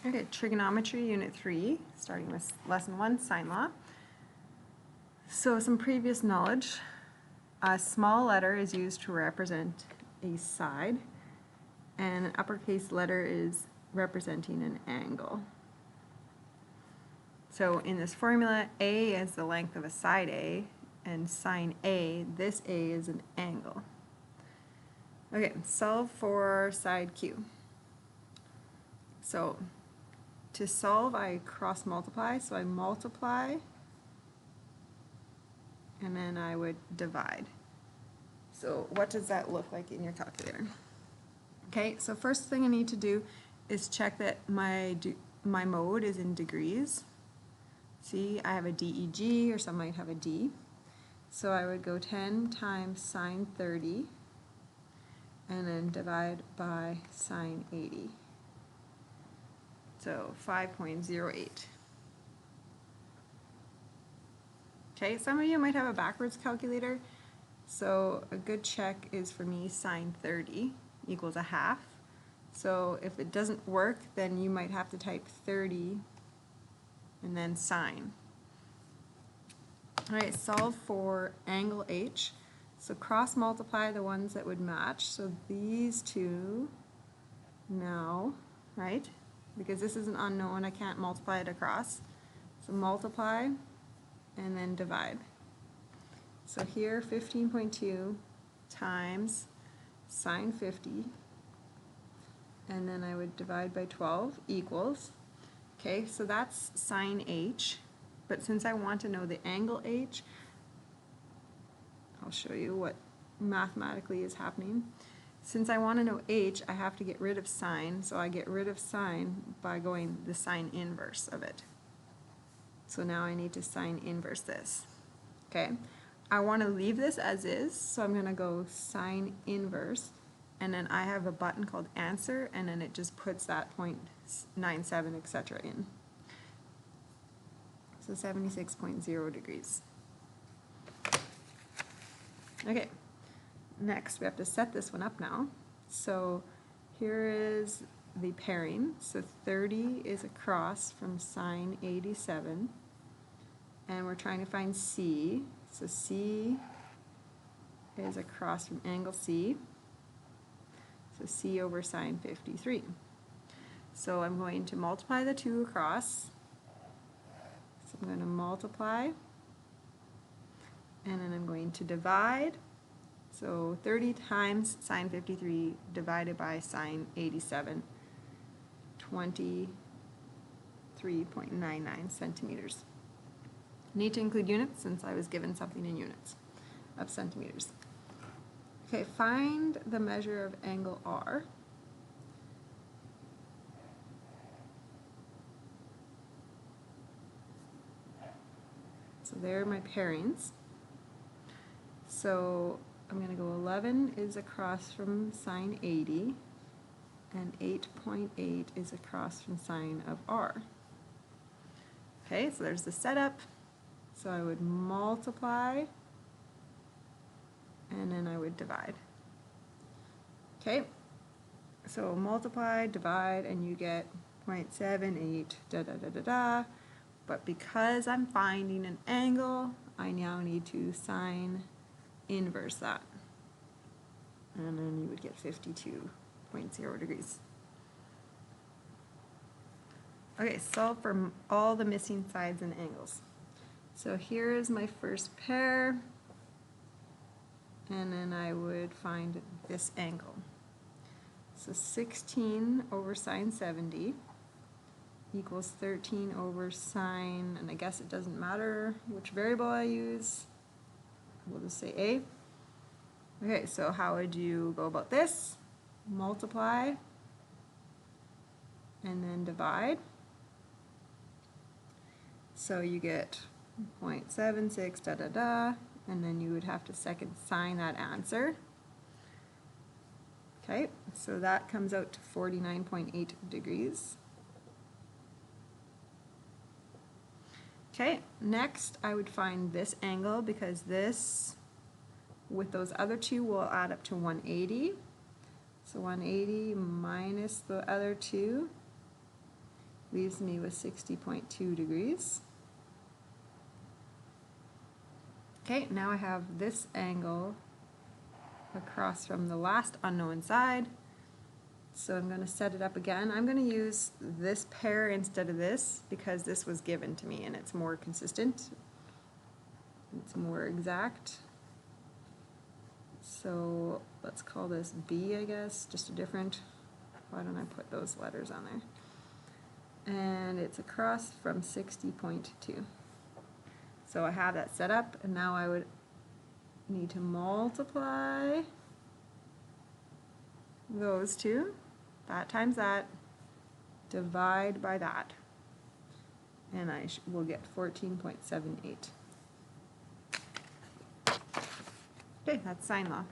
Okay, trigonometry, unit 3, starting with lesson 1, sine law. So some previous knowledge. A small letter is used to represent a side, and an uppercase letter is representing an angle. So in this formula, A is the length of a side A, and sine A, this A is an angle. Okay, solve for side Q. So to solve, I cross multiply, so I multiply and then I would divide. So what does that look like in your calculator? Okay, so first thing I need to do is check that my mode is in degrees. See, I have a DEG, or some might have a D. So I would go 10 times sine 30 and then divide by sine 80. So 5.08. Okay, some of you might have a backwards calculator. So a good check is for me sine 30 equals a half. So if it doesn't work, then you might have to type 30 and then sine. Alright, solve for angle H. So cross multiply the ones that would match. So these two now, right? Because this is an unknown, I can't multiply it across. So multiply and then divide. So here 15.2 times sine 50, and then I would divide by 12 equals, okay, so that's sine H, but since I want to know the angle H, I'll show you what mathematically is happening. Since I want to know H, I have to get rid of sine, so I get rid of sine by going the sine inverse of it. So now I need to sine inverse this, okay? I want to leave this as is, so I'm going to go sine inverse, and then I have a button called answer, and then it just puts that 0.97, etc. in. So 76.0 degrees. Okay, next we have to set this one up now. So here is the pairing. So 30 is across from sine 87, and we're trying to find C. So C is across from angle C. So C over sine 53. So I'm going to multiply the two across. So I'm going to multiply, and then I'm going to divide. So 30 times sine 53 divided by sine 87, 23.99 centimeters. Need to include units since I was given something in units of centimeters. Okay, find the measure of angle R. So there are my pairings. So I'm going to go 11 is across from sine 80, and 8.8 is across from sine of R. Okay, so there's the setup. So I would multiply, and then I would divide. Okay, so multiply, divide, and you get 0.78, da da da da da. But because I'm finding an angle, I now need to sine inverse that. And then you would get 52.0 degrees. Okay, solve for all the missing sides and angles. So here is my first pair, and then I would find this angle. So 16 over sine 70 equals 13 over sine, and I guess it doesn't matter which variable I use. We'll just say A. Okay, so how would you go about this? Multiply and then divide. So you get 0.76 da da da, and then you would have to second sign that answer. Okay, so that comes out to 49.8 degrees. Okay, next I would find this angle, because this with those other two will add up to 180. So 180 minus the other two leaves me with 60.2 degrees. Okay, now I have this angle across from the last unknown side. So I'm going to set it up again. I'm going to use this pair instead of this because this was given to me and it's more consistent. It's more exact. So let's call this B, I guess, just a different, why don't I put those letters on there? And it's across from 60.2. So I have that set up, and now I would need to multiply those two, that times that, divide by that, and I will get 14.78. Okay, that's sine law.